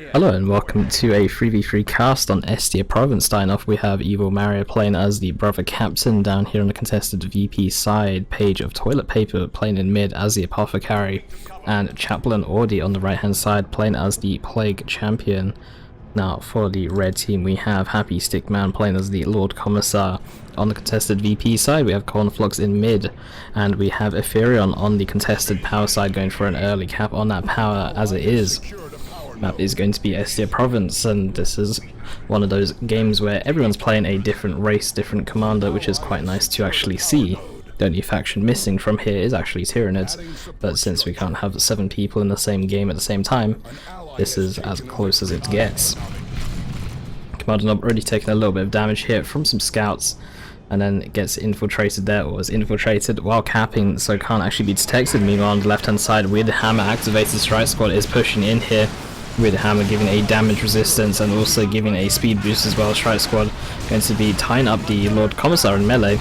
Hello and welcome to a 3v3 cast on Estia Province. Starting off we have Evilmario playing as the brother captain down here on the contested VP side, Paige of Toilet Paper playing in mid as the Apothecary, and Chaplain Ordie on the right hand side playing as the Plague Champion. Now for the red team we have Happystickman playing as the Lord Commissar. On the contested VP side we have Corniflox in mid, and we have Aetherion on the contested power side going for an early cap on that power as it is. Map is going to be Estia Province, and this is one of those games where everyone's playing a different race, different commander, which is quite nice to actually see. The only faction missing from here is actually Tyranids, but since we can't have 7 people in the same game at the same time, this is as close as it gets. Commando already taken a little bit of damage here from some scouts, and then it gets infiltrated there, or is infiltrated while capping, so can't actually be detected. Meanwhile on the left hand side with the hammer activated, strike squad is pushing in here with the hammer, giving a damage resistance and also giving a speed boost as well. Strike squad going to be tying up the Lord Commissar in melee.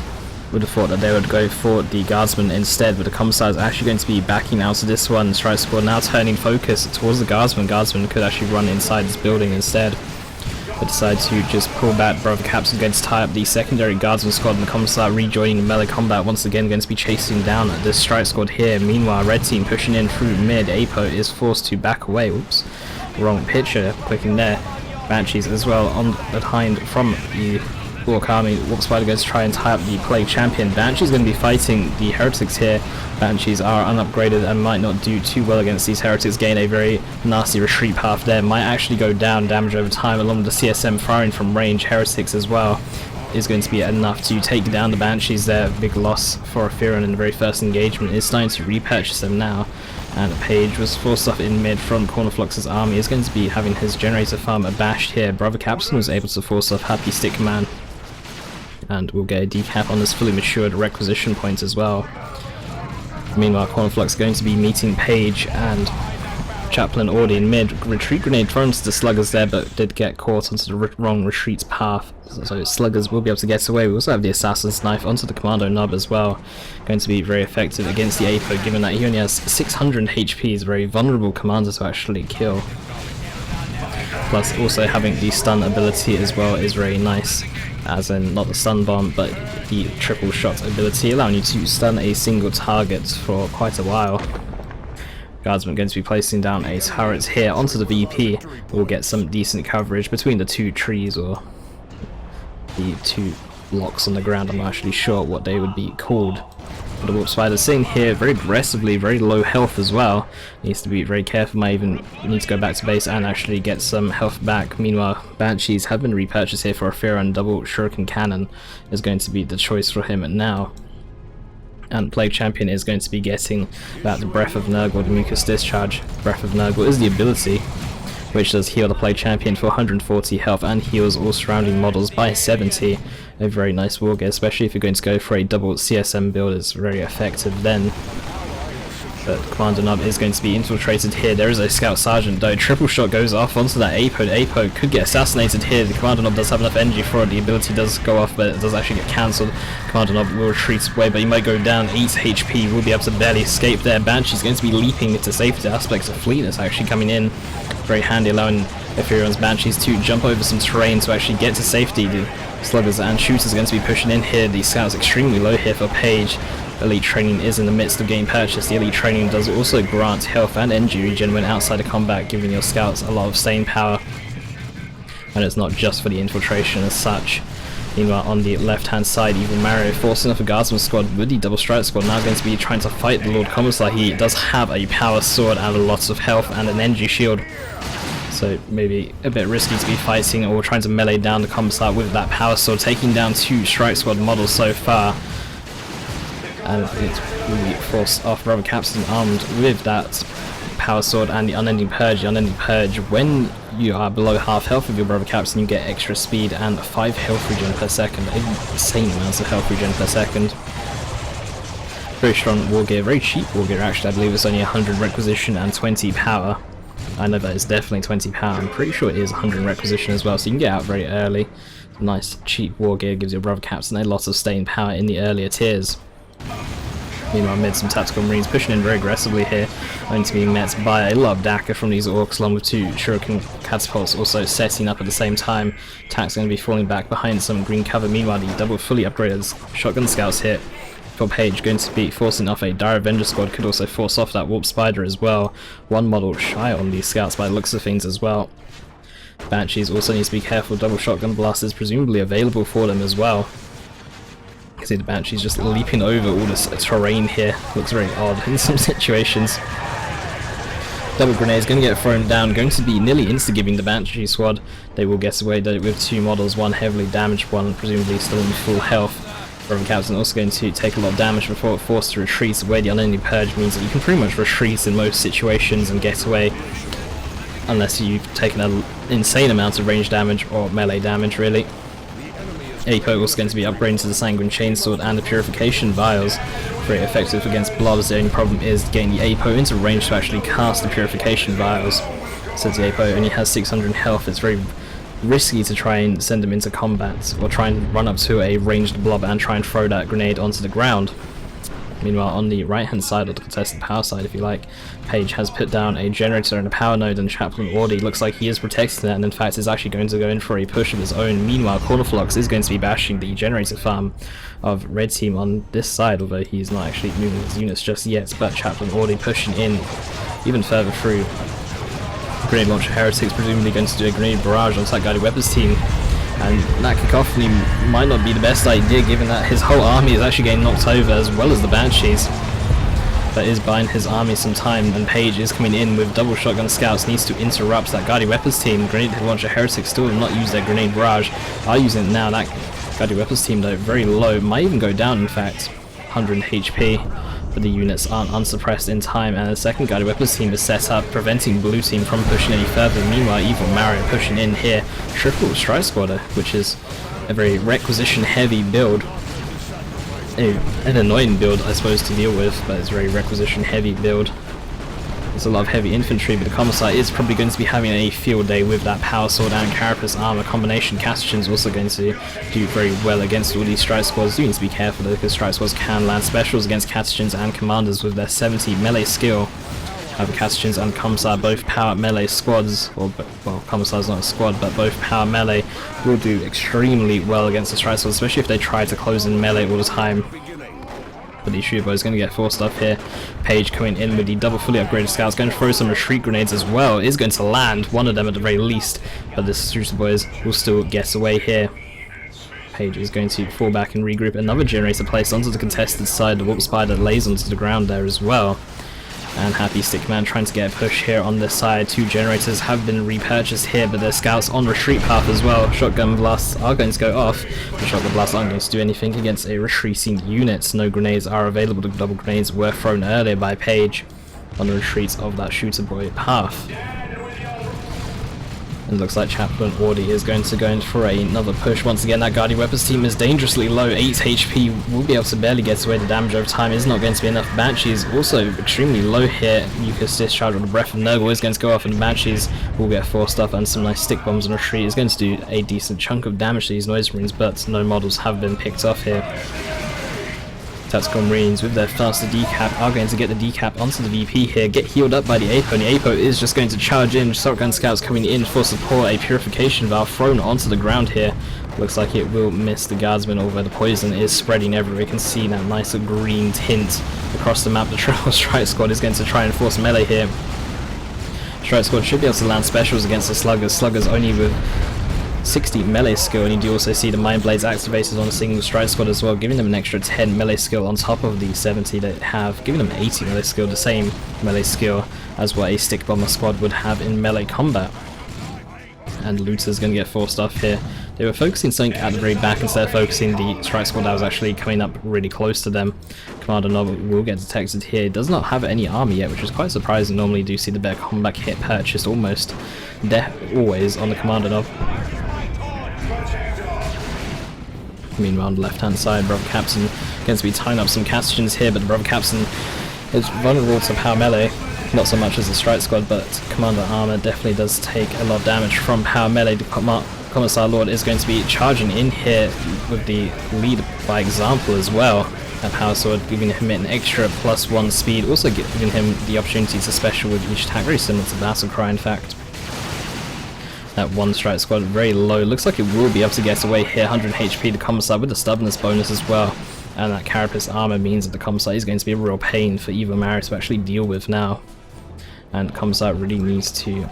Would have thought that they would go for the guardsman instead, but the Commissar is actually going to be backing out of this one. Strike squad now turning focus towards the guardsman. Guardsman could actually run inside this building instead, but decide to just pull back. Brother Caps is going to tie up the secondary guardsman squad, and the Commissar rejoining melee combat once again, going to be chasing down this strike squad here. Meanwhile red team pushing in through mid. Apo is forced to back away. Oops, wrong picture, clicking there. Banshees as well on behind from the Ork army. Warp Spider goes to try and tie up the Plague Champion. Banshee's going to be fighting the heretics here. Banshees are unupgraded and might not do too well against these heretics. Gain a very nasty retreat path there. Might actually go down. Damage over time along with the CSM firing from range. Heretics as well is going to be enough to take down the Banshees there. Big loss for Aetherion in the very first engagement. Is starting to repurchase them now. And Paige was forced off in mid from Corniflox's army. Is going to be having his generator farm abashed here. Brother Captain was able to force off Happystickman, and we'll get a decap on this fully matured requisition point as well. Meanwhile Corniflox going to be meeting Paige and Chaplain Ordie in mid. Retreat grenade thrown to the sluggers there, but did get caught onto the wrong retreat path, so sluggers will be able to get away. We also have the assassin's knife onto the commando nub as well, going to be very effective against the Apo, given that he only has 600 HP. Is a very vulnerable commander to actually kill. Plus also having the stun ability as well is very nice, as in not the stun bomb but the triple shot ability, allowing you to stun a single target for quite a while. Guardsman going to be placing down a turret here onto the VP. We'll get some decent coverage between the 2 trees, or the 2 blocks on the ground. I'm not actually sure what they would be called. The Warp Spider sitting here very aggressively, very low health as well. Needs to be very careful. Might even need to go back to base and actually get some health back. Meanwhile Banshees have been repurchased here for Aetherion. Double shuriken cannon is going to be the choice for him now. And Plague Champion is going to be getting that Breath of Nurgle, the Mucus Discharge. Breath of Nurgle is the ability which does heal the Plague Champion for 140 health and heals all surrounding models by 70. A very nice war gear, especially if you're going to go for a double CSM build. It's very effective then. But Commando Nub is going to be infiltrated here. There is a Scout Sergeant though. Triple shot goes off onto that Apo. The Apo could get assassinated here. The Commando Nub does have enough energy for it. The ability does go off, but it does actually get cancelled. Commando Nub will retreat away, but he might go down 8 HP. Will be able to barely escape there. Banshee's going to be leaping into safety. Aspects of Fleetness actually coming in. Very handy, allowing Aetherion's Banshees to jump over some terrain to actually get to safety. The Sluggers and Shooters are going to be pushing in here. The Scout's extremely low here for Paige. Elite Training is in the midst of getting purchased. The Elite Training does also grant health and energy regen when outside of combat, giving your scouts a lot of staying power. And it's not just for the infiltration as such. Meanwhile on the left hand side, Evilmario forcing off a guardsman squad with the double strike squad. Now going to be trying to fight the Lord Commissar. He does have a power sword and lots of health and an energy shield, so maybe a bit risky to be fighting or trying to melee down the Commissar with that power sword, taking down 2 strike squad models so far. And it's really forced off Brother Captain armed with that power sword and the Unending Purge. The Unending Purge, when you are below half health with your Brother Captain, you get extra speed and 5 health regen per second. Insane amounts of health regen per second. Very strong war gear, very cheap war gear actually. I believe it's only 100 requisition and 20 power. I know that it's definitely 20 power. I'm pretty sure it is 100 requisition as well, so you can get out very early. Nice cheap war gear gives your Brother Captain a lot of staying power in the earlier tiers. Meanwhile, mid, some tactical marines pushing in very aggressively here, going to be met by a lot of Daka from these Orks, along with 2 shuriken catapults also setting up at the same time. Tack's going to be falling back behind some green cover. Meanwhile, the double fully upgraded shotgun scouts here for Paige, going to be forcing off a Dire Avenger squad, could also force off that Warp Spider as well. 1 model shy on these scouts by the looks of things as well. Banshees also need to be careful, double shotgun blasters presumably available for them as well. You can see the Banshees just leaping over all this terrain here, looks very odd in some situations. Double grenades going to get thrown down, going to be nearly insta-giving the Banshee squad. They will get away with 2 models, 1 heavily damaged, 1 presumably still in full health. Brother Captain also going to take a lot of damage before forced to retreat away. The unending purge means that you can pretty much retreat in most situations and get away, unless you've taken an insane amount of range damage or melee damage really. Apo also going to be upgrading to the Sanguine Chainsword and the Purification Vials. Very effective against blobs. The only problem is getting the Apo into range to actually cast the Purification Vials. Since the Apo only has 600 health, it's very risky to try and send him into combat, or try and run up to a ranged blob and try and throw that grenade onto the ground. Meanwhile, on the right hand side, or the contested power side if you like, Paige has put down a generator and a power node, and Chaplain Ordie looks like he is protecting that, and in fact is actually going to go in for a push of his own. Meanwhile, Corniflox is going to be bashing the generator farm of red team on this side, although he's not actually moving his units just yet, but Chaplain Ordie pushing in even further through. Grenade Launcher Heretics presumably going to do a grenade barrage onto that guided weapons team, and that cacophony might not be the best idea given that his whole army is actually getting knocked over as well as the Banshees. That is buying his army some time, and Paige is coming in with double shotgun scouts, needs to interrupt that guided weapons team. Grenade Launcher Heretics still will not use their grenade barrage, are using it now. That guided weapons team though very low, might even go down in fact, 100 HP. But the units aren't unsuppressed in time, and the second guided weapons team is set up, preventing blue team from pushing any further. Meanwhile, Evilmario pushing in here, triple strike squatter, which is a very requisition heavy build. An annoying build I suppose to deal with, but it's a very requisition heavy build. There's a lot of heavy infantry, but the Commissar is probably going to be having a field day with that power sword and carapace armor combination. Casterion's also going to do very well against all these strike squads. You need to be careful though, because strike squads can land specials against Casterion's and commanders with their 70 melee skill. However, Casterion's and Commissar, both power melee squads, or well, Commissar's not a squad, but both power melee, will do extremely well against the strike squads, especially if they try to close in melee all the time. But the shooter boy is going to get forced up here. Paige coming in with the double fully upgraded scouts, going to throw some retreat grenades as well. Is going to land one of them at the very least, but the shooter boys will still get away here. Paige is going to fall back and regroup. Another generator placed onto the contested side. The Warp Spider lays onto the ground there as well. And Happystickman trying to get a push here on this side. 2 generators have been repurchased here, but their scouts on retreat path as well. Shotgun blasts are going to go off, but shotgun blasts aren't going to do anything against a retreating unit. No grenades are available. The double grenades were thrown earlier by Paige on the retreats of that shooter boy path. It looks like Chaplain Ordie is going to go in for another push. Once again, that Guardian Weapons team is dangerously low. 8 HP, will be able to barely get away. The damage over time is not going to be enough. Banshees also extremely low here. Mucus Discharge with the Breath of Nurgle is going to go off, and Banshees will get forced up, and some nice stick bombs on retreat is going to do a decent chunk of damage to these Noise Marines, but no models have been picked off here. Tactical Marines with their faster decap are going to get the decap onto the VP here, get healed up by the Apo, and the Apo is just going to charge in. Shotgun scouts coming in for support, a purification valve thrown onto the ground here. Looks like it will miss the guardsman, although the poison is spreading everywhere. You can see that nice green tint across the map. The Triple Strike Squad is going to try and force melee here. Strike Squad should be able to land specials against the Sluggers. Sluggers only with 60 melee skill, and you do also see the Mind Blades activated on a single strike squad as well, giving them an extra 10 melee skill on top of the 70 they have, giving them 80 melee skill, the same melee skill as what a stick bomber squad would have in melee combat. And Looter's going to get forced off here. They were focusing something at the very back instead of focusing the strike squad that was actually coming up really close to them. Commander Novel will get detected here. It does not have any army yet, which is quite surprising. Normally you do see the better combat kit purchased almost always on the Commander Novel. Meanwhile, on the left-hand side, Brother Captain going to be tying up some Casterion's here, but the Brother Captain is vulnerable to power melee, not so much as the strike squad, but Commander Armor definitely does take a lot of damage from power melee. The Commissar Lord is going to be charging in here with the lead by example as well. That power sword giving him an extra +1 speed, also giving him the opportunity to special with each attack, very similar to Battle Cry in fact. That one strike squad very low, looks like it will be able to get away here, 100 HP the Commissar with the stubbornness bonus as well. And that carapace armor means that the Commissar is going to be a real pain for Evilmario to actually deal with now. And Commissar really needs to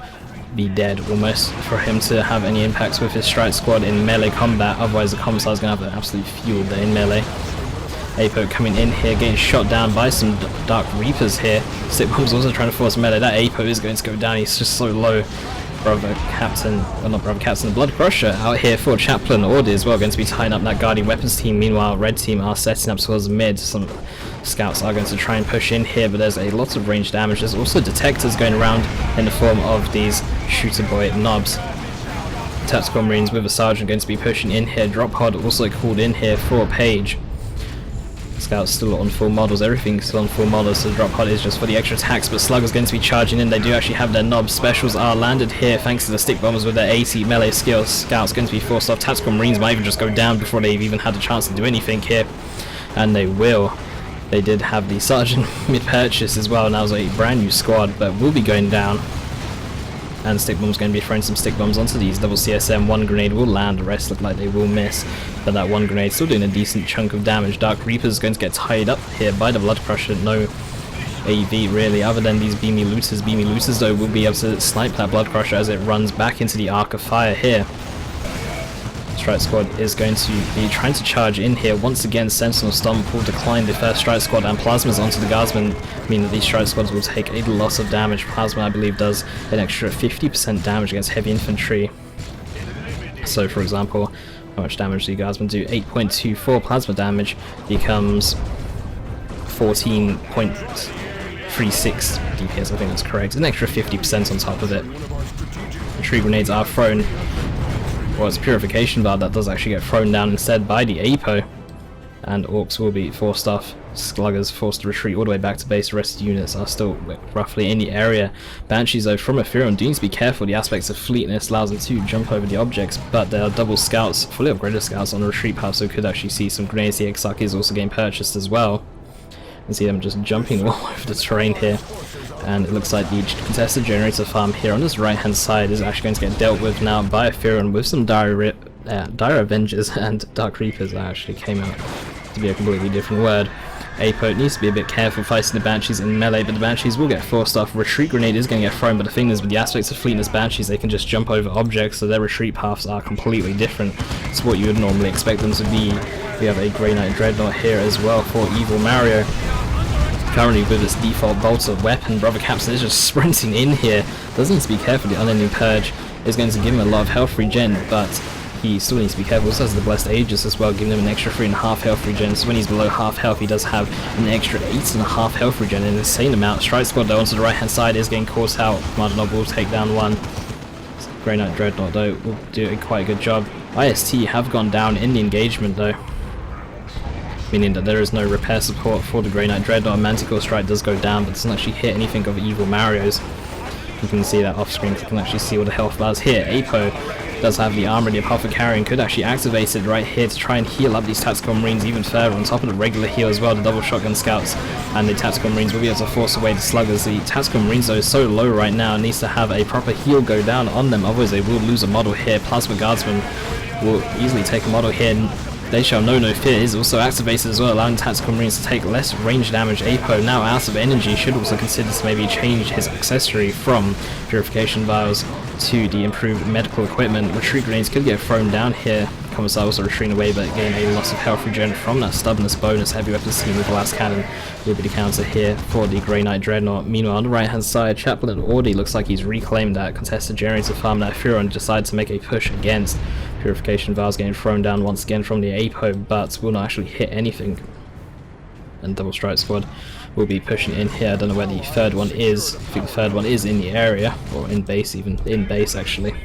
be dead almost for him to have any impacts with his strike squad in melee combat, otherwise the Commissar is going to have an absolute field day in melee. Apo coming in here, getting shot down by some Dark Reapers here. Stick Bomb's also trying to force melee. That Apo is going to go down, he's just so low. Brother Captain, well not Brother Captain, the Blood Crusher out here for Chaplain Ordie as well, going to be tying up that Guardian Weapons team. Meanwhile, red team are setting up towards the mid. Some scouts are going to try and push in here, but there's a lot of range damage. There's also detectors going around in the form of these shooter boy knobs. Tactical Marines with a sergeant going to be pushing in here. Drop pod also called in here for Paige. Scouts still on full models, everything's still on full models, so the drop pod is just for the extra attacks, but Slugger's going to be charging in. They do actually have their knobs. Specials are landed here thanks to the stick bombers with their 80 melee skills. Scouts going to be forced off. Tactical Marines might even just go down before they've even had a chance to do anything here, and they will. They did have the sergeant mid-purchase as well, and that was a brand new squad, but will be going down. And stick bombs going to be throwing some stick bombs onto these double CSM. One grenade will land, the rest look like they will miss, but that one grenade still doing a decent chunk of damage. Dark Reapers going to get tied up here by the Blood Crusher. No AV really, other than these beamy looters. Beamy looters though will be able to snipe that Blood Crusher as it runs back into the arc of fire here. Strike Squad is going to be trying to charge in here. Once again, Sentinel Stomp will decline the first Strike Squad, and Plasmas onto the Guardsmen mean that these Strike Squads will take a loss of damage. Plasma, I believe, does an extra 50% damage against heavy infantry. So, for example, how much damage do the Guardsmen do? 8.24 Plasma damage becomes 14.36 DPS, I think that's correct. An extra 50% on top of it. Tree grenades are thrown. Well, it's a purification bar that does actually get thrown down instead by the Apo, and Orks will be forced off. Sluggers forced to retreat all the way back to base. The rest of the units are still roughly in the area. Banshees though from Aetherion do need to be careful. The aspects of fleetness allows them to jump over the objects, but there are double scouts, fully upgraded scouts on the retreat path, so could actually see some grenades. The Exarch is also getting purchased as well. You can see them just jumping all over the terrain here. And it looks like the contested generator farm here on this right hand side is actually going to get dealt with now by Aetherion with some dire Avengers and Dark Reapers. That actually came out to be a completely different word. Apo needs to be a bit careful fighting the Banshees in melee, but the Banshees will get forced off. Retreat grenade is going to get thrown, but the thing is with the aspects of fleetness Banshees, they can just jump over objects, so their retreat paths are completely different to what you would normally expect them to be. We have a Grey Knight Dreadnought here as well for Evilmario. Currently with its default bolter weapon, Brother Captain is just sprinting in here. Does need to be careful. The Unending Purge is going to give him a lot of health regen, but he still needs to be careful. Also has the Blessed Aegis as well, giving him an extra 3.5 health regen. So when he's below half health, he does have an extra 8.5 health regen, an insane amount. Strike Squad though onto the right hand side is getting caught out. Commando will take down one. Grey Knight Dreadnought though will do a quite good job. IST have gone down in the engagement though, meaning that there is no repair support for the Grey Knight Dreadnought. Manticore Strike does go down, but doesn't actually hit anything of Evilmario's. You can see that off screen, you can actually see all the health bars here. Apo does have the armor, the Apothecary, and could actually activate it right here to try and heal up these Tactical Marines even further, on top of the regular heal as well. The double shotgun scouts and the Tactical Marines will be able to force away the Sluggers. The Tactical Marines though is so low right now, it needs to have a proper heal go down on them, otherwise they will lose a model here. Plasma Guardsmen will easily take a model here. They Shall Know No Fear is also activated as well, allowing Tactical Marines to take less range damage. Apo, now out of energy, should also consider to maybe change his accessory from Purification Vials to the improved medical equipment. Retreat grenades could get thrown down here. Commissar also retreating away, but gain a loss of health regen from that stubbornness bonus. Heavy weapons team with Glass Cannon will be the counter here for the Grey Knight Dreadnought. Meanwhile, on the right hand side, Chaplain Ordie looks like he's reclaimed that contested generator farm. That Aetherion decided to make a push against. Purification Vials getting thrown down once again from the Apo, but will not actually hit anything. And Double Strike Squad will be pushing in here. I don't know where the third one is. I think the third one is in the area, or in base, even in base actually.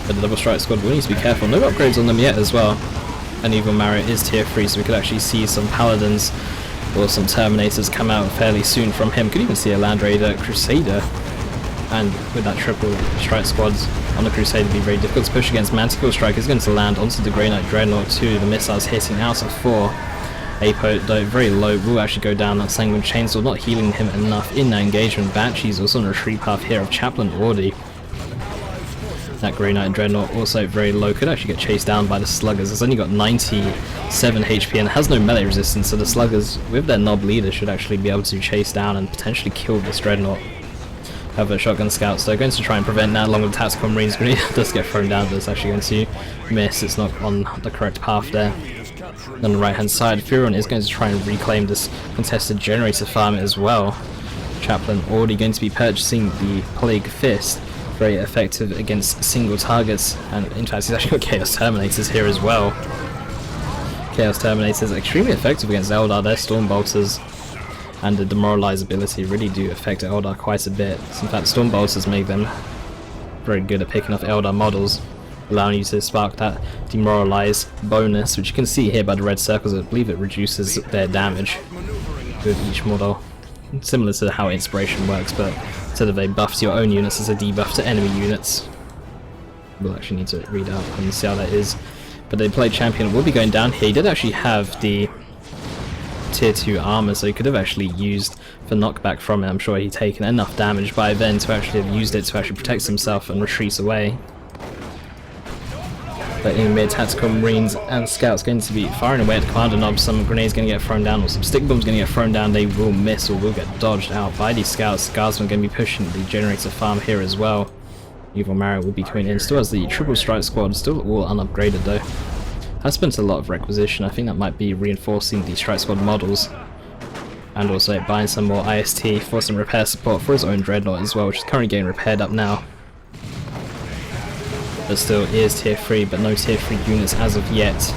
But the Double Strike Squad will need to be careful. No upgrades on them yet as well. And Evilmario is tier 3, so we could actually see some Paladins or some Terminators come out fairly soon from him. Could even see a Land Raider Crusader. And with that triple Strike Squads on the Crusader be very difficult to push against. Manticore Strike is going to land onto the Grey Knight Dreadnought too. The missiles hitting out of 4. Apo, though very low, will actually go down. That Sanguine Chainsaw not healing him enough in that engagement. Banshee's also on a retreat path here of Chaplain Ordie. That Grey Knight Dreadnought also very low, could actually get chased down by the Sluggers. It's only got 97 HP and has no melee resistance, so the Sluggers with their Nob leader should actually be able to chase down and potentially kill this Dreadnought. However, Shotgun Scouts, they're going to try and prevent that along with the Tactical Marines. Grenade does get thrown down, but it's actually going to miss. It's not on the correct path there. On the right hand side, Aetherion is going to try and reclaim this contested generator farm as well. Chaplain Ordie going to be purchasing the Plague Fist. Very effective against single targets, and in fact he's actually got Chaos Terminators here as well. Chaos Terminators are extremely effective against Eldar. Their Storm Bolters and the Demoralize ability really do affect Eldar quite a bit. So in fact Storm Bolters make them very good at picking off Eldar models, allowing you to spark that Demoralize bonus, which you can see here by the red circles. I believe it reduces their damage with each model, similar to how Inspiration works, but instead of a buff to your own units, it's a debuff to enemy units. We'll actually need to read out and see how that is. But the Blade Champion will be going down here. He did actually have the tier 2 armor, so he could have actually used for knockback from it. I'm sure he'd taken enough damage by then to actually have used it to actually protect himself and retreat away. But in mid, Tactical Marines and Scouts going to be firing away at the Commander Nob. Some grenades going to get thrown down, or some stick bombs going to get thrown down. They will miss or will get dodged out by these Scouts. Guardsmen going to be pushing the generator farm here as well. Evilmario will be coming in. Still has the Triple Strike Squad, still all unupgraded though. Has spent a lot of requisition. I think that might be reinforcing the Strike Squad models. And also buying some more IST for some repair support for his own Dreadnought as well, which is currently getting repaired up now. But still is tier 3, but no tier 3 units as of yet.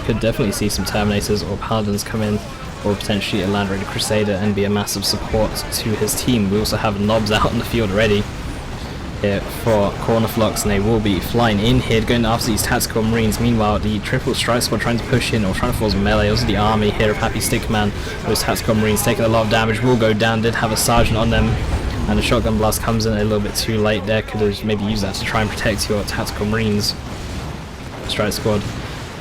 Could definitely see some Terminators or Paladins come in, or potentially a Land Raider Crusader and be a massive support to his team. We also have Nobs out on the field already here for Corniflox, and they will be flying in here, going after these Tactical Marines. Meanwhile, the Triple Strike Squad trying to push in, or trying to force melee. Also the army here of Happystickman. Those Tactical Marines taking a lot of damage, will go down, did have a Sergeant on them. And the Shotgun Blast comes in a little bit too late there. Could have maybe used that to try and protect your Tactical Marines. Strike Squad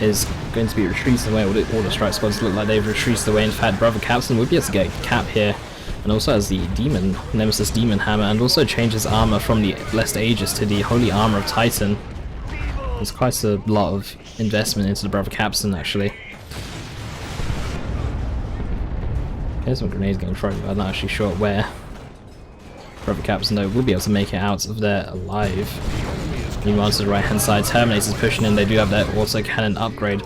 is going to be retreating away. All the Strike Squads look like they've retreated away. In fact, Brother Captain would be able to get a cap here. And also has the Demon, Nemesis Demon Hammer, and also changes armor from the Blessed Aegis to the Holy Armor of Titan. There's quite a lot of investment into the Brother Captain actually. Here's some grenades getting thrown, but I'm not actually sure where. Brother Captain though will be able to make it out of there alive. Meanwhile to the right hand side, Terminators pushing in. They do have their auto cannon upgrade.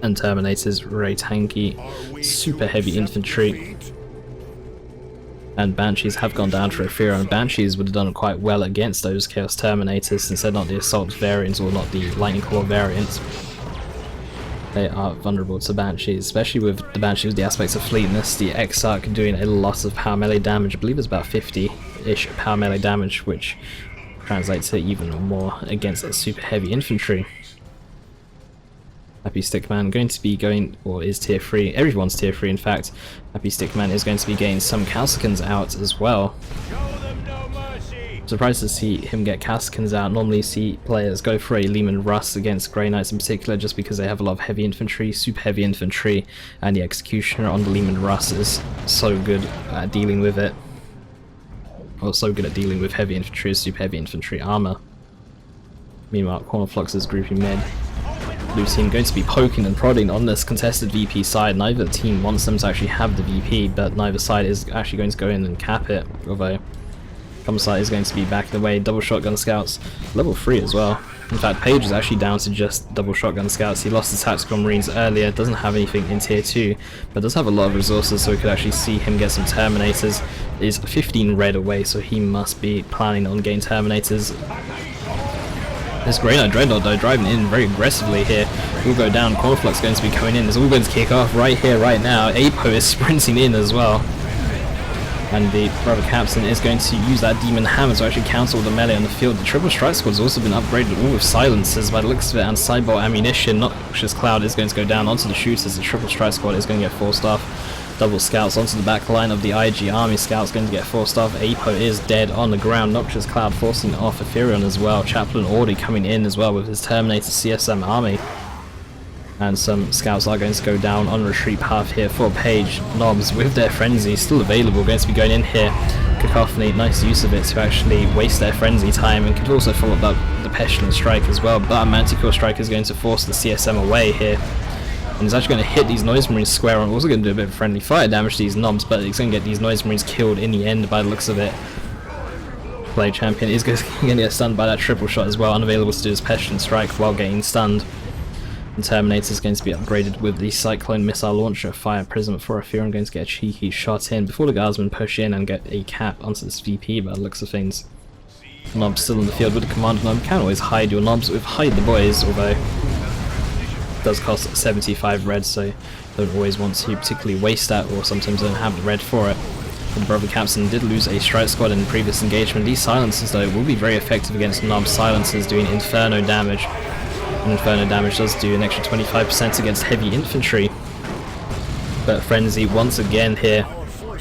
And Terminators very tanky, super heavy infantry. And Banshees have gone down for Aetherion. Banshees would have done quite well against those Chaos Terminators, since they're not the Assault variants or not the Lightning Claw variants. They are vulnerable to Banshees, especially with the Banshees with the aspects of fleetness. The Exarch doing a lot of power melee damage. I believe it's about 50-ish power melee damage, which translates to even more against a super heavy infantry. Happystickman going to be going, or is tier 3, everyone's tier 3 in fact. Happystickman is going to be getting some Calcicans out as well. Surprised to see him get Cascans out. Normally see players go for a Leman Russ against Grey Knights in particular, just because they have a lot of heavy infantry, super heavy infantry, and the Executioner on the Leman Russ is so good at dealing with it. Or so good at dealing with heavy infantry, super heavy infantry armor. Meanwhile, Corniflox is grouping mid. Blue team going to be poking and prodding on this contested VP side. Neither team wants them to actually have the VP, but neither side is actually going to go in and cap it, although Commissar is going to be back in the way. Double Shotgun Scouts, level 3 as well. In fact, Paige is actually down to just Double Shotgun Scouts. He lost his Tactical Marines earlier, doesn't have anything in tier 2, but does have a lot of resources, so we could actually see him get some Terminators. Is 15 red away, so he must be planning on getting Terminators. This Grey Knight Dreadnought though, driving in very aggressively here, will go down. Corniflox going to be coming in. It's all going to kick off right here, right now. Apo is sprinting in as well. And the Brother Captain is going to use that Demon Hammer to actually counter all the melee on the field. The Triple Strike Squad has also been upgraded, all with silencers by the looks of it, and sideboard ammunition. Noxious Cloud is going to go down onto the shooters. The Triple Strike Squad is going to get forced off. Double scouts onto the back line of the IG army. Scouts going to get forced off. Apo is dead on the ground. Noxious Cloud forcing off Aetherion as well. Chaplain Ordie coming in as well with his Terminator CSM army. And some scouts are going to go down on retreat path here for Paige. Knobs with their frenzy still available, going to be going in here. Cacophony, nice use of it to actually waste their frenzy time, and could also follow up the Pestilent Strike as well, but a Manticore Strike is going to force the CSM away here. And it's actually going to hit these Noise Marines square on, also going to do a bit of friendly fire damage to these knobs, but it's going to get these Noise Marines killed in the end by the looks of it. Play Champion is going to get stunned by that triple shot as well, unavailable to do his Pestilent Strike while getting stunned. And Terminator is going to be upgraded with the Cyclone Missile Launcher Fire Prism for Aetherion, going to get a cheeky shot in before the Guardsmen push in and get a cap onto this VP by the looks of things. Knobs still in the field with the Commando Knob. You can always hide your knobs with Hide the Boys, although it does cost 75 red, so don't always want to particularly waste that, or sometimes don't have the red for it. The Brother Captain did lose a strike squad in the previous engagement. These silencers though will be very effective against Knob silencers, doing Inferno damage. And Inferno damage does do an extra 25% against heavy infantry. But Frenzy once again here.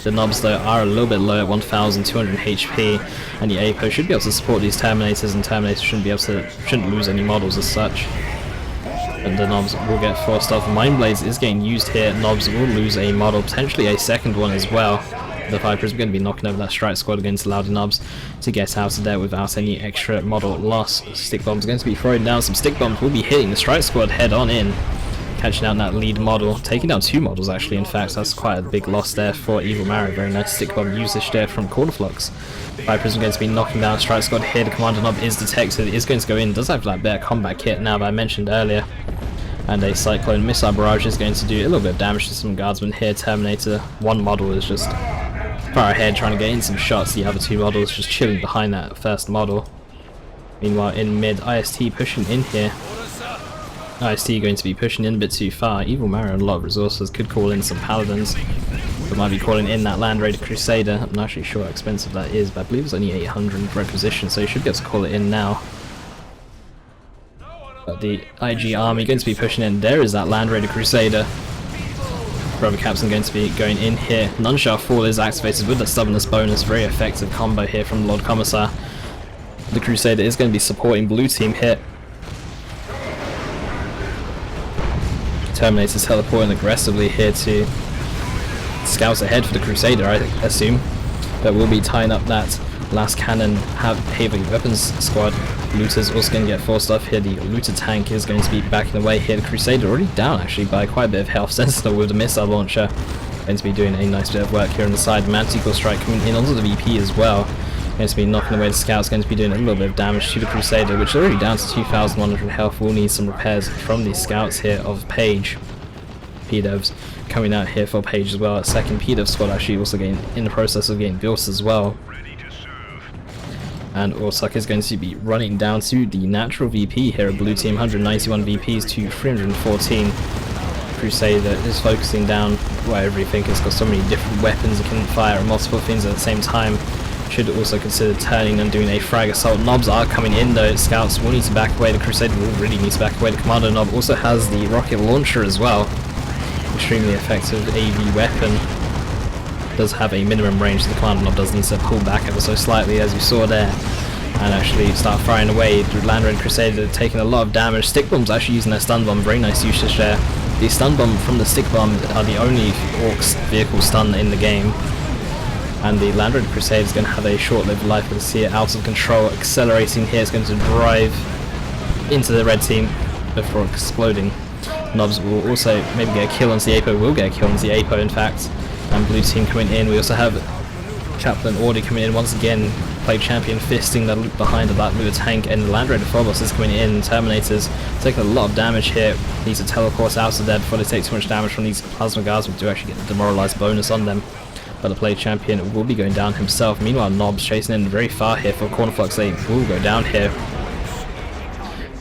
The knobs though are a little bit low at 1200 HP, and the Apo should be able to support these Terminators, and Terminators shouldn't lose any models as such. And the knobs will get forced off. Mind Blades is getting used here. Knobs will lose a model, potentially a second one as well. The Vipers are going to be knocking over that strike squad against the Louder Knobs to get out of there without any extra model loss. Stick bombs are going to be throwing down. Some stick bombs will be hitting the strike squad head on in, catching out that lead model, taking down two models actually. In fact, that's quite a big loss there for Evilmario. Very nice stick bomb usage there from Corniflox. Vipers are going to be knocking down strike squad here. The Commander Knob is detected. It is going to go in. Does have that better combat kit now that I mentioned earlier. And a Cyclone Missile Barrage is going to do a little bit of damage to some Guardsmen here. Terminator, one model is just far ahead trying to get in some shots. The other two models just chilling behind that first model. Meanwhile in mid, IST pushing in here. IST going to be pushing in a bit too far. Evilmario on a lot of resources, could call in some Paladins, but might be calling in that Land Raider Crusader. I'm not actually sure how expensive that is, but I believe it's only 800 requisition, so you should be able to call it in now. But the IG army going to be pushing in. There is that Land Raider Crusader. Brother Captain going to be going in here. None Shall Fall is activated with the Stubbornness bonus. Very effective combo here from Lord Commissar. The Crusader is going to be supporting blue team here. Terminator's teleporting aggressively here to scouts ahead for the Crusader, I assume. But we'll be tying up that last cannon heavy weapons squad. Looter's also going to get forced off here. The Looter tank is going to be backing away here. The Crusader already down actually by quite a bit of health. Sentinel with the missile launcher going to be doing a nice bit of work here on the side. Manticore Strike coming in onto the VP as well. Going to be knocking away the scouts. Going to be doing a little bit of damage to the Crusader, which is already down to 2,100 health. We'll need some repairs from these scouts here of Paige. P-Devs coming out here for Paige as well. A second P-Dev squad actually also getting in the process of getting built as well. And Orsak is going to be running down to the natural VP here at blue team. 191 VPs to 314. Crusader is focusing down everything. It's got so many different weapons. It can fire multiple things at the same time. Should also consider turning and doing a frag assault. Knobs are coming in though. Scouts will need to back away. The Crusader will really need to back away. The Commando Knob also has the rocket launcher as well. Extremely effective AV weapon. Does have a minimum range, so the Commando Knob does need to pull back ever so slightly, as you saw there, and actually start firing away. The Land Raider Crusader taking a lot of damage. Stick bombs actually using their stun bomb. Very nice usage there. The stun bomb from the stick bomb are the only Orks vehicle stun in the game. And the Land Raider Crusader is going to have a short-lived life. We'll see it out of control. Accelerating here is going to drive into the red team before exploding. Knobs will also maybe get a kill on the Apo. Will get a kill on the Apo, in fact. And blue team coming in. We also have Chaplain Ordie coming in once again. Play Champion fisting the loop behind of that Looter tank, and the Land Raider BbBoS is coming in. Terminators taking a lot of damage here. Need to teleport out of there before they take too much damage from these Plasma Guards. We do actually get the demoralized bonus on them. But the Play Champion will be going down himself. Meanwhile, Knobs chasing in very far here for Corniflox. They will go down here.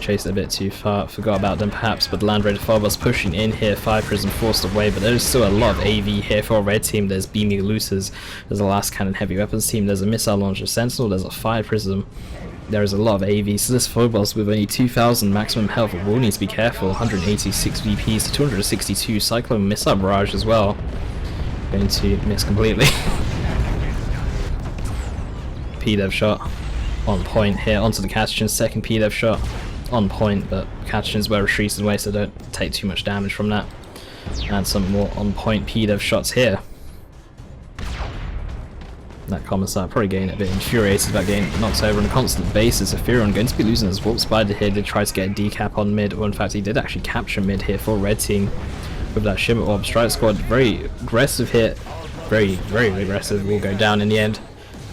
Chased a bit too far, forgot about them perhaps, but the Land Raider BbBoS pushing in here. Fire Prism forced away, but there's still a lot of AV here for a red team. There's beaming looters, there's a last cannon heavy weapons team, there's a missile launcher Sentinel, there's a Fire Prism. There is a lot of AV, so this BbBoS with only 2,000 maximum health will need to be careful. 186 VPs to 262 Cyclone Missile Barrage as well. Going to miss completely. P-Dev shot on point here onto the Catechin. Second P-Dev shot on point, but Catechins were retreated away, so don't take too much damage from that. And some more on point P-Dev shots here. That Commissar probably getting a bit infuriated about getting knocked over on a constant basis. Aetherion going to be losing his Warp Spider here. Did try to get a decap on mid, or in fact he did actually capture mid here for red team with that Shimmer Orb. Strike Squad very aggressive here, very aggressive, will go down in the end.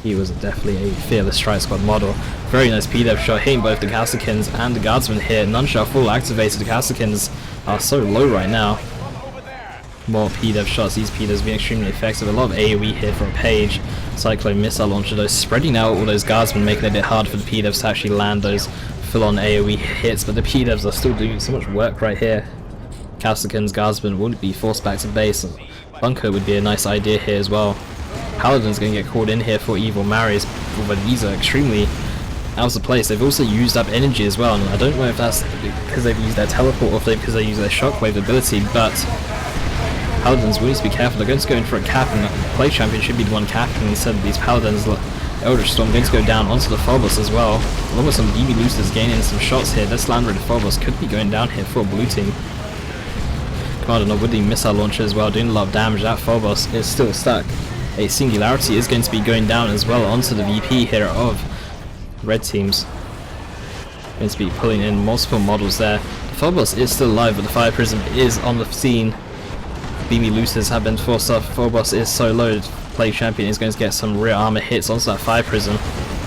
He was definitely a fearless Strike Squad model. Very nice P-Dev shot hitting both the Cassikins and the Guardsmen here. None shall full activated. The Cassikins are so low right now. More P-Dev shots, these P-Devs being extremely effective. A lot of AoE here for a Paige. Cyclone Missile Launcher, those spreading out all those Guardsmen, making it a bit hard for the P-Devs to actually land those full-on AoE hits, but the P-Devs are still doing so much work right here. Cassikins, Guardsmen would be forced back to base. Bunker would be a nice idea here as well. Paladin's going to get called in here for Evilmario5, but these are extremely out of place. They've also used up energy as well, and I don't know if that's because they've used their teleport or if because they use their shockwave ability, but Paladins will need to be careful. They're going to go in for a cap, and the play champion should be the one capping instead of these Paladins. Eldritch Storm going to go down onto the Phobos as well. Along with some BbBoS gaining some shots here. This Land Raider Phobos could be going down here for a blue team. Commando with the missile launcher as well, doing a lot of damage. That Phobos is still stuck. A Singularity is going to be going down as well onto the VP here of red teams. Going to be pulling in multiple models there. The Phobos is still alive, but the Fire Prism is on the scene. BbBoS have been forced off. Phobos is so low. Play champion is going to get some rear armor hits onto that Fire Prism.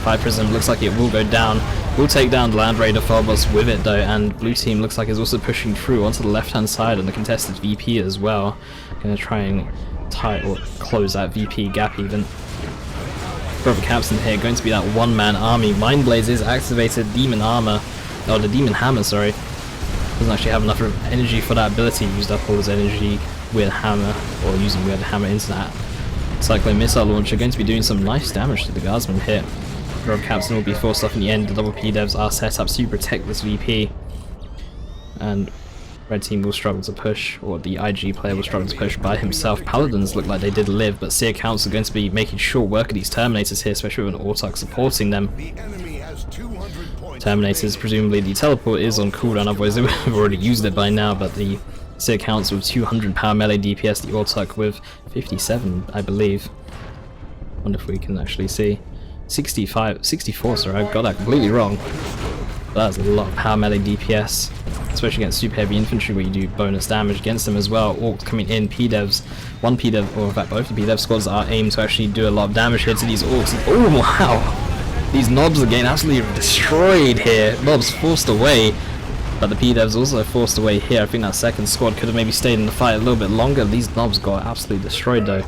Fire Prism looks like it will go down. Will take down the Land Raider Phobos with it though, and blue team looks like it's also pushing through onto the left hand side on the contested VP as well. Going to try and tie or close that VP gap even. Brother Captain here going to be that one-man army. Mind Blades is activated. Demon Armor, oh the Demon Hammer, sorry. Doesn't actually have enough energy for that ability. Used up all his energy with Hammer, or using Weird Hammer into that. Cyclone Missile Launcher going to be doing some nice damage to the Guardsmen here. Rob Captain will be forced off in the end. The double P-Devs are set up to protect this VP. And red team will struggle to push, or the IG player will struggle to push by himself. Paladins look like they did live, but Seer Counts are going to be making short work of these Terminators here, especially with an Ork supporting them. Terminators, presumably the teleport is on cooldown, otherwise they would have already used it by now, but the Seer Counts with 200 power melee DPS, the Ork with 57, I believe. Wonder if we can actually see. 64, sorry, I've got that completely wrong. But that's a lot of power melee DPS, especially against super heavy infantry where you do bonus damage against them as well. Orks coming in, P-Devs, one P-Dev, or in fact both the P-Dev squads are aimed to actually do a lot of damage here to these Orks. Oh wow! These Knobs are getting absolutely destroyed here. Knobs forced away, but the P-Devs also forced away here. I think that second squad could have maybe stayed in the fight a little bit longer. These Knobs got absolutely destroyed though.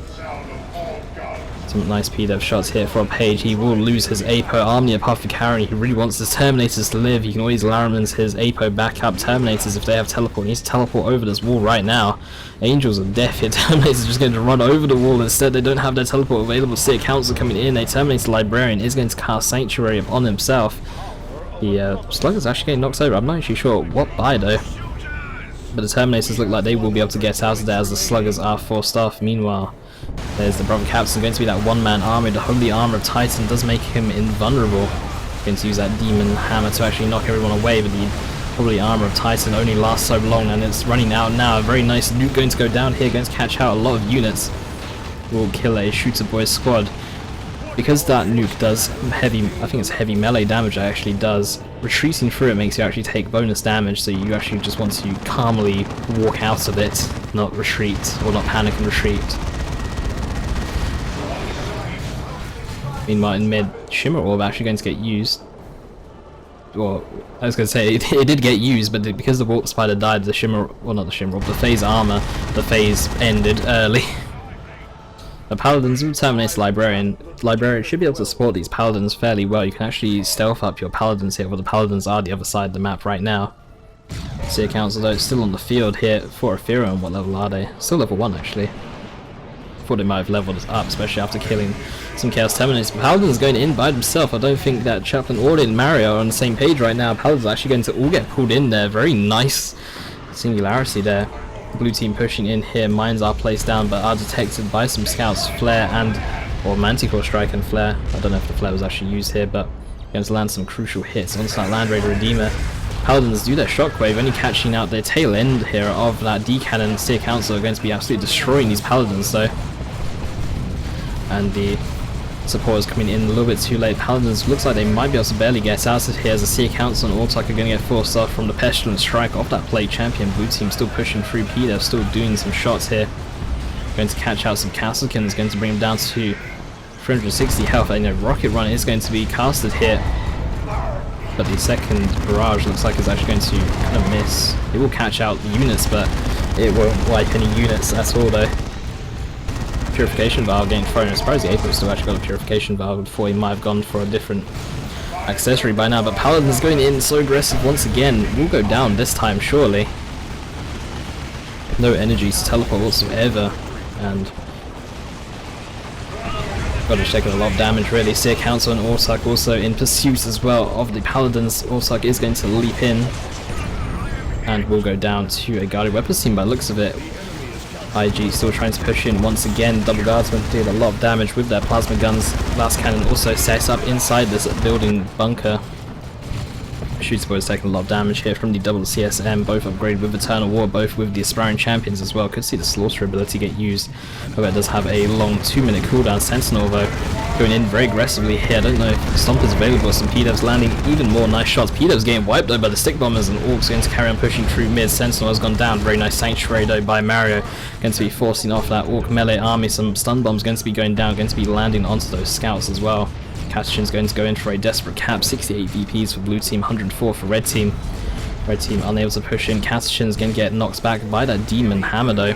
Some nice P-Dev shots here for Paige. He will lose his Apo arm, the Apothecary. He really wants his Terminators to live. He can always Laramans his Apo backup Terminators if they have teleport. He needs to teleport over this wall right now. Angels of Death here. Terminators are just going to run over the wall. Instead, they don't have their teleport available. Seer Council coming in. A Terminator Librarian is going to cast Sanctuary upon himself. The Slugger's actually getting knocked over. I'm not actually sure what by though. But the Terminators look like they will be able to get out of there as the Sluggers are forced off. Meanwhile, there's the Brother Captain going to be that one-man army. The Holy Armor of Titan does make him invulnerable. Going to use that Demon Hammer to actually knock everyone away, but the Holy Armor of Titan only lasts so long and it's running out now. A very nice nuke going to go down here, going to catch out a lot of units. Will kill a Shooter Boy squad. Because that nuke does heavy, I think it's heavy melee damage it actually does, retreating through it makes you actually take bonus damage, so you actually just want to calmly walk out of it, not retreat, or not panic and retreat. Meanwhile in mid, Shimmer Orb actually going to get used. Well, I was going to say, it did get used, but because the Warp Spider died, the Shimmer, well not the Shimmer Orb, the Phase Armor, the phase ended early. The Paladins will terminate Librarian. Librarian should be able to support these Paladins fairly well. You can actually stealth up your Paladins here, well the Paladins are the other side of the map right now. Seer Council though still on the field here for Aetherion. What level are they? Still level 1 actually. Thought they might have leveled us up, especially after killing some Chaos Terminators. Paladin's going in by himself. I don't think that Chaplain Ordie and Mario are on the same page right now. Paladin's actually going to all get pulled in there. Very nice Singularity there. Blue team pushing in here, mines are placed down but are detected by some scouts, flare or manticore strike and flare. I don't know if the flare was actually used here, but going to land some crucial hits onto that Land Raider Redeemer. Paladins do their shockwave, only catching out the tail end here of that D-cannon. Seer Council are going to be absolutely destroying these Paladins though. And the supporters coming in a little bit too late. Paladins looks like they might be able to barely get out of here as the Seer Council and Orks are going to get forced off from the Pestilent Strike off that Plague Champion. Blue team still pushing through P, they're still doing some shots here. Going to catch out some Castlecans, going to bring them down to 360 health. I know Rocket Run is going to be casted here. But the second barrage looks like it's actually going to kind of miss. It will catch out the units, but it won't wipe any units at all though. Purification Valve getting thrown. I'm surprised the Apo still actually got a Purification Valve before he might have gone for a different accessory by now. But Paladin's going in so aggressive once again. Will go down this time surely. No energy to teleport whatsoever. And got taking a lot of damage really. Seer Council and Orsak also in pursuit as well of the Paladins. Orsak is going to leap in and will go down to a guarded weapons team by the looks of it. IG still trying to push in once again. Double guardsmen did a lot of damage with their plasma guns. Last cannon also set up inside this building bunker. Shooter Boy is taking a lot of damage here from the double CSM, both upgraded with Eternal War, both with the Aspiring Champions as well. Could see the Slaughter ability get used, although it does have a long 2-minute cooldown. Sentinel though going in very aggressively here. I don't know if Stomp is available. Some P-Devs landing even more nice shots. P-Devs getting wiped though by the Stick Bombers, and Orks going to carry on pushing through mid. Sentinel has gone down. Very nice Sanctuary though by Mario, going to be forcing off that Orc melee army. Some stun bombs going to be going down, going to be landing onto those scouts as well. Catachin's going to go in for a desperate cap. 68 VPs for blue team, 104 for red team. Red team unable to push in. Catachin's going to get knocked back by that demon hammer though.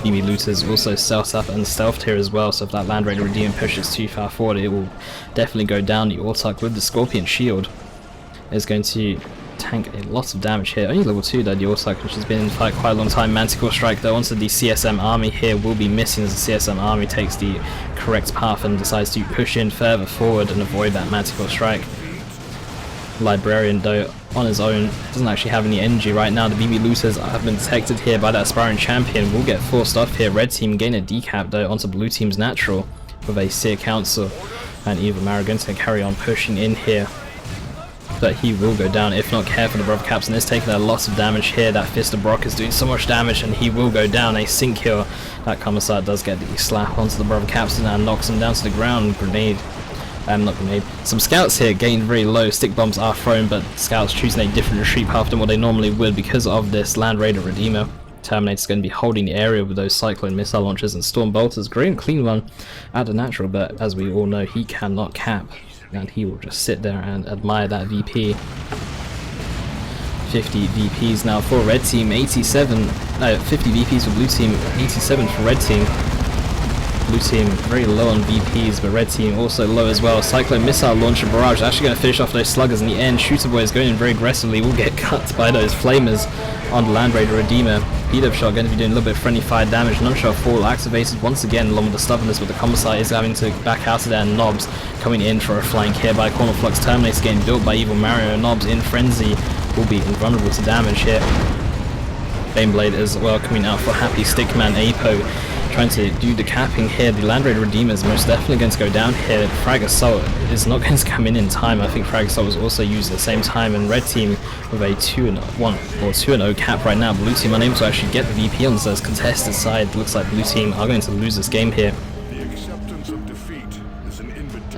BB looters also stealth up and stealthed here as well, so if that Land Raider Redeemer pushes too far forward, it will definitely go down. The Ortak with the Scorpion Shield is going to tank a lot of damage here. Only level 2 though, the Orsak, which has been in fight quite a long time. Manticore Strike though onto the CSM army here will be missing as the CSM army takes the correct path and decides to push in further forward and avoid that Manticore Strike. Librarian though on his own doesn't actually have any energy right now. The BB looters have been detected here by that Aspiring Champion, will get forced off here. Red team gain a decap though onto blue team's natural with a Seer Council, and Evilmario going to carry on pushing in here. But he will go down if not careful. The Brother Captain is taking a lot of damage here. That Fist of Brock is doing so much damage and he will go down. A sync kill. That Commissar does get the slap onto the Brother Captain and knocks him down to the ground. Grenade. Not grenade. Some scouts here gained very low. Stick bombs are thrown, but scouts choosing a different retreat path than what they normally would because of this Land Raider Redeemer. Terminator's going to be holding the area with those Cyclone missile launchers and Storm Bolters. Great and clean one at the natural, but as we all know, he cannot cap. And he will just sit there and admire that VP. 50 VPs now for red team, 50 VPs for blue team, 87 for red team. Blue team very low on VPs, but red team also low as well. Cyclone missile launcher barrage actually going to finish off those sluggers in the end. Shooter Boy is going in very aggressively, will get cut by those flamers on the Land Raider Redeemer. Beat-up shot going to be doing a little bit of friendly fire damage. Non-shot fall activated once again along with the stubbornness, but the Commissar is having to back out of there. Knobs coming in for a flank here by Corniflox. Terminator getting built by Evilmario. Knobs in frenzy will be invulnerable to damage here. Baneblade as well coming out for Happystickman. Apo trying to do the capping here. The Land Raider Redeemer is most definitely going to go down here. Frag Assault is not going to come in time. I think Frag Assault was also used at the same time, and red team with a 2-1 or 2-0 cap right now. Blue team unable to actually get the VP on this contested side. Looks like blue team are going to lose this game here.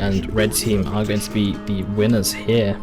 And red team are going to be the winners here.